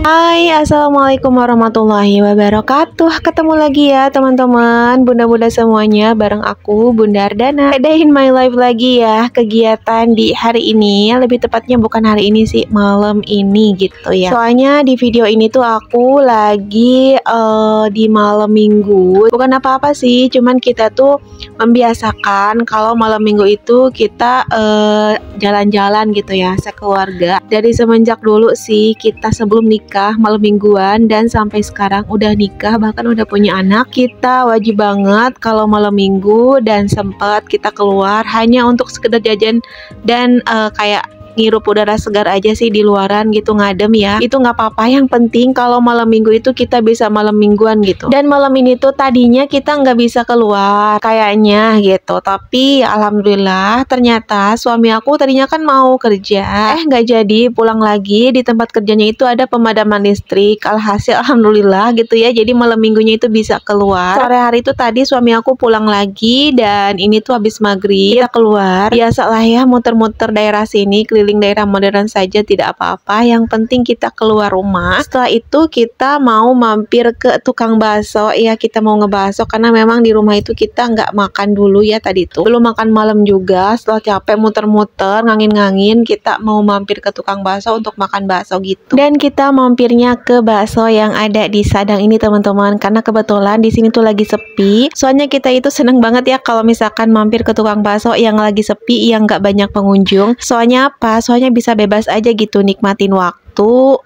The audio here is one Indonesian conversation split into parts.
Hai, assalamualaikum warahmatullahi wabarakatuh. Ketemu lagi ya teman-teman, bunda-bunda semuanya, bareng aku Bunda Ardana. Dayin my life lagi ya, kegiatan di hari ini. Lebih tepatnya bukan hari ini sih, malam ini gitu ya. Soalnya di video ini tuh aku lagi di malam minggu. Bukan apa-apa sih, cuman kita tuh membiasakan kalau malam minggu itu kita jalan-jalan gitu ya, sekeluarga. Dari semenjak dulu sih, kita sebelum nikah malam mingguan dan sampai sekarang udah nikah, bahkan udah punya anak, kita wajib banget kalau malam minggu dan sempat kita keluar hanya untuk sekedar jajan dan kayak ngirup udara segar aja sih di luaran gitu, ngadem ya. Itu nggak apa-apa, yang penting kalau malam minggu itu kita bisa malam mingguan gitu. Dan malam ini tuh tadinya kita nggak bisa keluar kayaknya gitu, tapi alhamdulillah ternyata suami aku tadinya kan mau kerja, nggak jadi, pulang lagi. Di tempat kerjanya itu ada pemadaman listrik, alhasil alhamdulillah gitu ya, jadi malam minggunya itu bisa keluar. Sore hari itu tadi suami aku pulang lagi dan ini tuh habis maghrib kita keluar. Biasalah ya, muter-muter daerah sini, keliling daerah modern saja tidak apa-apa, yang penting kita keluar rumah. Setelah itu kita mau mampir ke tukang bakso ya, kita mau ngebakso karena memang di rumah itu kita nggak makan dulu ya, tadi tuh belum makan malam juga. Setelah capek muter-muter ngangin-ngangin, kita mau mampir ke tukang bakso untuk makan bakso gitu. Dan kita mampirnya ke bakso yang ada di Sadang ini teman-teman, karena kebetulan di sini tuh lagi sepi. Soalnya kita itu seneng banget ya kalau misalkan mampir ke tukang bakso yang lagi sepi, yang nggak banyak pengunjung. Soalnya apa? Soalnya bisa bebas aja gitu nikmatin waktu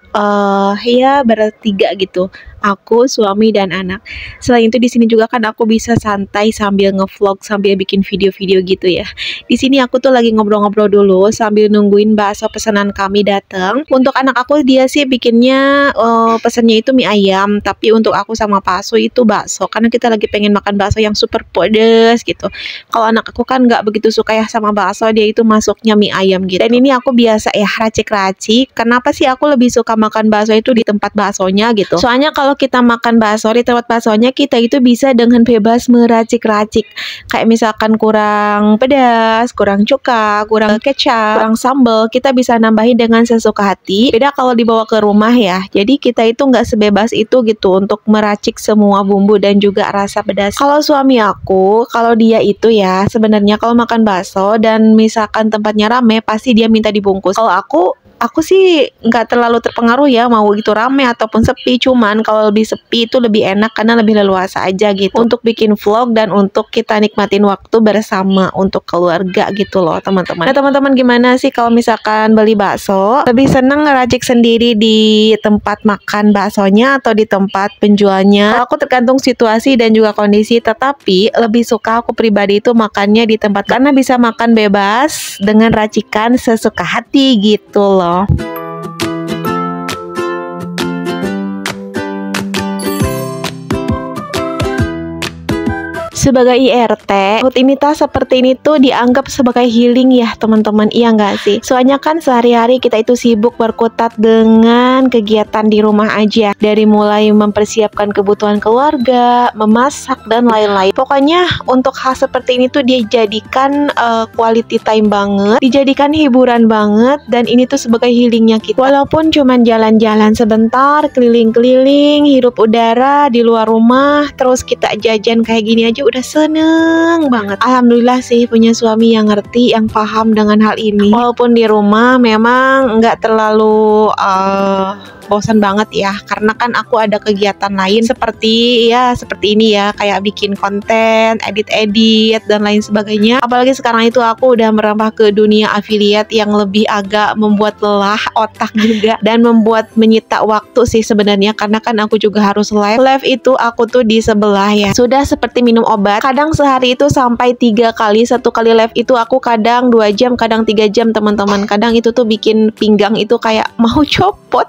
ya bertiga gitu, aku, suami, dan anak. Selain itu di sini juga kan aku bisa santai sambil ngevlog, sambil bikin video-video gitu ya. Di sini aku tuh lagi ngobrol-ngobrol dulu sambil nungguin bakso pesanan kami datang. Untuk anak aku, dia sih bikinnya pesannya itu mie ayam, tapi untuk aku sama Pak Su itu bakso, karena kita lagi pengen makan bakso yang super pedes gitu. Kalau anak aku kan nggak begitu suka ya sama bakso, dia itu masuknya mie ayam gitu. Dan ini aku biasa ya racik-racik. Kenapa sih aku lebih suka makan bakso itu di tempat baksonya gitu? Soalnya kalau kita makan bakso di tempat baksonya, kita itu bisa dengan bebas meracik-racik. Kayak misalkan kurang pedas, kurang cuka, kurang kecap, kurang sambal, kita bisa nambahin dengan sesuka hati. Beda kalau dibawa ke rumah ya. Jadi kita itu nggak sebebas itu gitu untuk meracik semua bumbu dan juga rasa pedas. Kalau suami aku, kalau dia itu ya sebenarnya kalau makan bakso dan misalkan tempatnya rame, pasti dia minta dibungkus. Kalau aku sih nggak terlalu terpengaruh ya mau itu rame ataupun sepi, cuman kalau lebih sepi itu lebih enak karena lebih leluasa aja gitu untuk bikin vlog dan untuk kita nikmatin waktu bersama untuk keluarga gitu loh teman-teman. Nah teman-teman, gimana sih kalau misalkan beli bakso, lebih seneng ngeracik sendiri di tempat makan baksonya atau di tempat penjualnya? Kalau aku tergantung situasi dan juga kondisi, tetapi lebih suka aku pribadi itu makannya di tempat karena bisa makan bebas dengan racikan sesuka hati gitu loh. Sebagai IRT, rutinitas seperti ini tuh dianggap sebagai healing ya teman-teman, iya nggak sih? Soalnya kan sehari-hari kita itu sibuk berkutat dengan kegiatan di rumah aja, dari mulai mempersiapkan kebutuhan keluarga, memasak, dan lain-lain. Pokoknya untuk hal seperti ini tuh dijadikan quality time banget, dijadikan hiburan banget, dan ini tuh sebagai healingnya kita. Walaupun cuman jalan-jalan sebentar, keliling-keliling, hirup udara di luar rumah, terus kita jajan kayak gini aja udah seneng banget. Alhamdulillah sih punya suami yang ngerti, yang paham dengan hal ini. Walaupun di rumah memang nggak terlalu bosan banget ya, karena kan aku ada kegiatan lain seperti ini ya, kayak bikin konten, edit-edit, dan lain sebagainya. Apalagi sekarang itu aku udah merambah ke dunia affiliate yang lebih agak membuat lelah otak juga dan membuat menyita waktu sih sebenarnya, karena kan aku juga harus live itu aku tuh di sebelah ya, sudah seperti minum obat. Kadang sehari itu sampai 3 kali, satu kali live itu aku kadang 2 jam, kadang 3 jam teman-teman. Kadang itu tuh bikin pinggang itu kayak mau copot.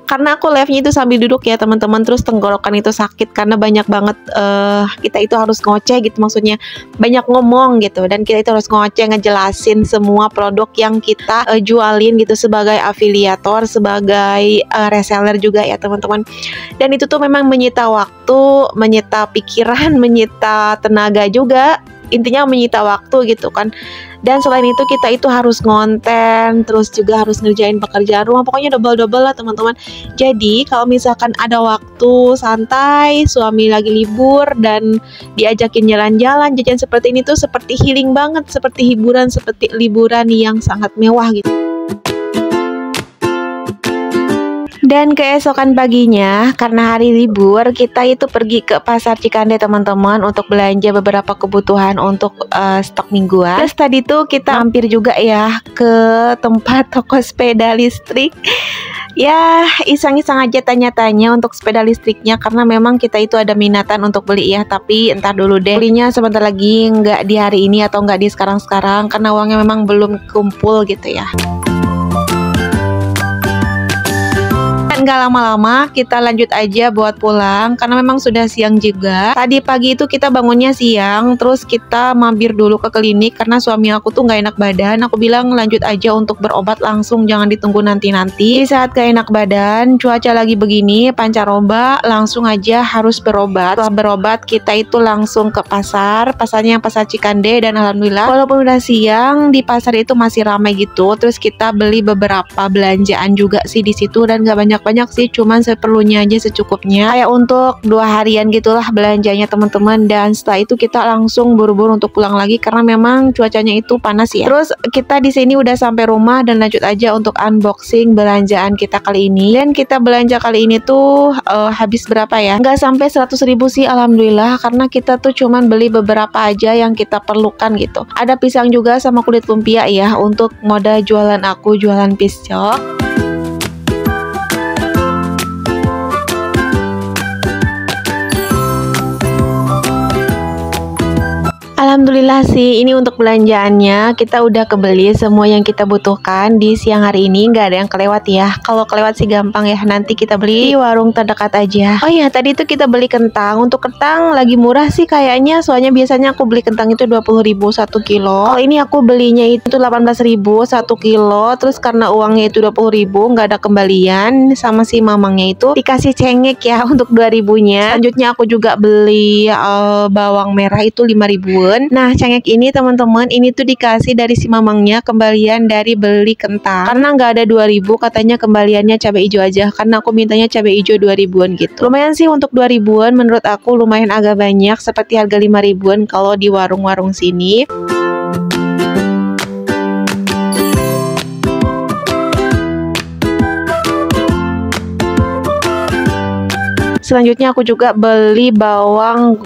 Karena aku live-nya itu sambil duduk ya teman-teman, terus tenggorokan itu sakit karena banyak banget kita itu harus ngoceh gitu, maksudnya banyak ngomong gitu, dan kita itu harus ngoceh ngejelasin semua produk yang kita jualin gitu sebagai afiliator, sebagai reseller juga ya teman-teman. Dan itu tuh memang menyita waktu, menyita pikiran, menyita tenaga juga, intinya menyita waktu gitu kan. Dan selain itu kita itu harus ngonten, terus juga harus ngerjain pekerjaan rumah, pokoknya double-double lah teman-teman. Jadi kalau misalkan ada waktu santai, suami lagi libur dan diajakin jalan-jalan, jajan seperti ini tuh seperti healing banget, seperti hiburan, seperti liburan yang sangat mewah gitu. Dan keesokan paginya, karena hari libur, kita itu pergi ke pasar Cikande teman-teman untuk belanja beberapa kebutuhan untuk stok mingguan. Terus tadi tuh kita mampir juga ya ke tempat toko sepeda listrik. Ya, iseng-iseng aja tanya-tanya untuk sepeda listriknya, karena memang kita itu ada minatan untuk beli ya, tapi entar dulu deh, belinya sebentar lagi, nggak di hari ini atau nggak di sekarang-sekarang, karena uangnya memang belum kumpul gitu ya. Nggak lama-lama, kita lanjut aja buat pulang karena memang sudah siang juga. Tadi pagi itu kita bangunnya siang, terus kita mampir dulu ke klinik karena suami aku tuh nggak enak badan. Aku bilang lanjut aja untuk berobat langsung, jangan ditunggu nanti-nanti. Di saat gak enak badan, cuaca lagi begini, pancaroba, langsung aja harus berobat. Setelah berobat, kita itu langsung ke pasar, pasarnya yang pasar Cikande, dan alhamdulillah walaupun udah siang di pasar itu masih ramai gitu. Terus kita beli beberapa belanjaan juga sih di situ, dan nggak banyak sih, cuman seperlunya aja, secukupnya, kayak untuk 2 harian gitulah belanjanya teman-teman. Dan setelah itu kita langsung buru-buru untuk pulang lagi karena memang cuacanya itu panas ya. Terus kita di sini udah sampai rumah dan lanjut aja untuk unboxing belanjaan kita kali ini. Dan kita belanja kali ini tuh habis berapa ya, nggak sampai 100.000 sih alhamdulillah, karena kita tuh cuman beli beberapa aja yang kita perlukan gitu. Ada pisang juga sama kulit lumpia ya untuk mode jualan aku, jualan piscok. Alhamdulillah sih, ini untuk belanjaannya kita udah kebeli semua yang kita butuhkan di siang hari ini, nggak ada yang kelewat ya. Kalau kelewat sih gampang ya, nanti kita beli di warung terdekat aja. Oh iya, tadi itu kita beli kentang. Untuk kentang lagi murah sih kayaknya, soalnya biasanya aku beli kentang itu 20.000 1 kilo. Kalau ini aku belinya itu 18.000 1 kilo. Terus karena uangnya itu 20.000, nggak ada kembalian, sama si mamangnya itu dikasih cengek ya untuk 2.000-nya. Selanjutnya aku juga beli bawang merah itu 5.000-an. Nah, cengek ini teman-teman, ini tuh dikasih dari si mamangnya kembalian dari beli kentang. Karena nggak ada 2.000, katanya kembaliannya cabai hijau aja. Karena aku mintanya cabai hijau 2.000-an gitu. Lumayan sih untuk 2.000-an, menurut aku lumayan agak banyak, seperti harga 5.000-an kalau di warung-warung sini. Selanjutnya aku juga beli bawang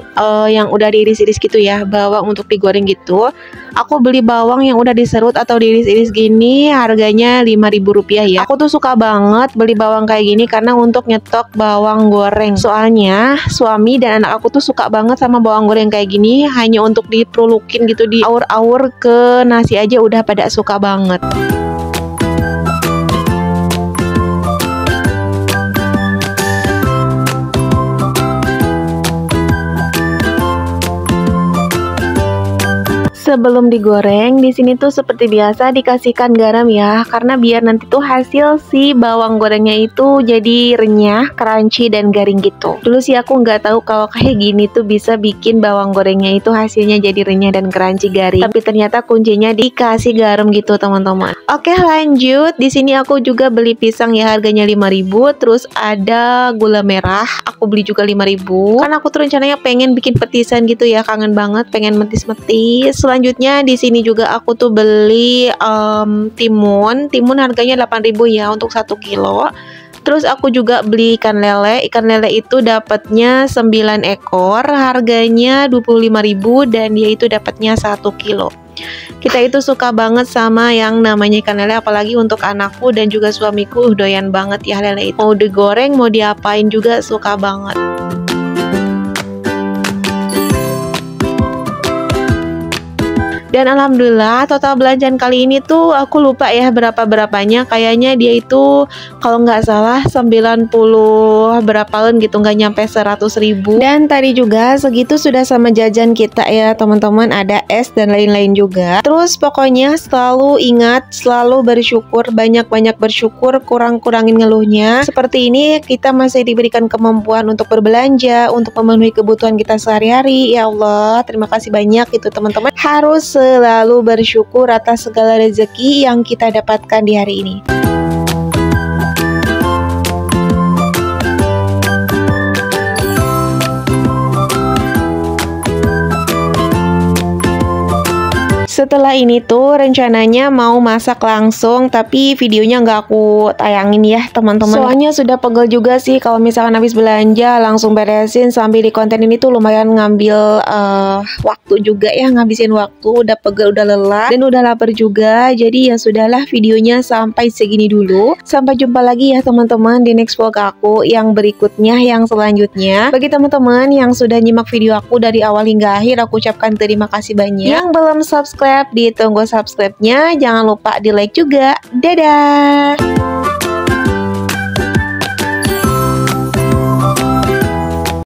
yang udah diiris-iris gitu ya, bawang untuk digoreng gitu. Aku beli bawang yang udah diserut atau diiris-iris gini, harganya Rp5.000 ya. Aku tuh suka banget beli bawang kayak gini karena untuk nyetok bawang goreng. Soalnya suami dan anak aku tuh suka banget sama bawang goreng kayak gini, hanya untuk diperlukin gitu, di aur-aur ke nasi aja udah pada suka banget. Sebelum digoreng, di sini tuh seperti biasa dikasihkan garam ya, karena biar nanti tuh hasil si bawang gorengnya itu jadi renyah, crunchy, dan garing gitu. Dulu sih aku nggak tahu kalau kayak gini tuh bisa bikin bawang gorengnya itu hasilnya jadi renyah dan crunchy, garing. Tapi ternyata kuncinya dikasih garam gitu teman-teman. Oke, lanjut. Di sini aku juga beli pisang ya, harganya 5.000. Terus ada gula merah, aku beli juga 5.000. Kan aku tuh rencananya pengen bikin petisan gitu ya, kangen banget pengen metis-metis. Selanjutnya di sini juga aku tuh beli timun. Timun harganya 8.000 ya untuk 1 kilo. Terus aku juga beli ikan lele. Ikan lele itu dapatnya 9 ekor, harganya 25.000, dan dia itu dapatnya 1 kilo. Kita itu suka banget sama yang namanya ikan lele, apalagi untuk anakku dan juga suamiku doyan banget ya lele itu. Mau digoreng, mau diapain juga suka banget. Dan alhamdulillah total belanjaan kali ini tuh aku lupa ya berapanya, kayaknya dia itu kalau nggak salah 90 berapaan gitu, nggak nyampe 100.000. Dan tadi juga segitu sudah sama jajan kita ya teman-teman, ada es dan lain-lain juga. Terus pokoknya selalu ingat, selalu bersyukur, banyak-banyak bersyukur, kurang-kurangin ngeluhnya. Seperti ini kita masih diberikan kemampuan untuk berbelanja, untuk memenuhi kebutuhan kita sehari-hari. Ya Allah, terima kasih banyak itu teman-teman. Harus selalu bersyukur atas segala rezeki yang kita dapatkan di hari ini. Setelah ini tuh rencananya mau masak langsung, tapi videonya nggak aku tayangin ya teman-teman. Soalnya sudah pegel juga sih kalau misalkan habis belanja langsung beresin sambil di konten ini tuh lumayan ngambil waktu juga ya, ngabisin waktu. Udah pegel, udah lelah, dan udah lapar juga. Jadi ya sudahlah, videonya sampai segini dulu. Sampai jumpa lagi ya teman-teman di next vlog aku yang berikutnya, yang selanjutnya. Bagi teman-teman yang sudah nyimak video aku dari awal hingga akhir, aku ucapkan terima kasih banyak. Yang belum subscribe, ditunggu subscribe-nya, jangan lupa di like juga. Dadah.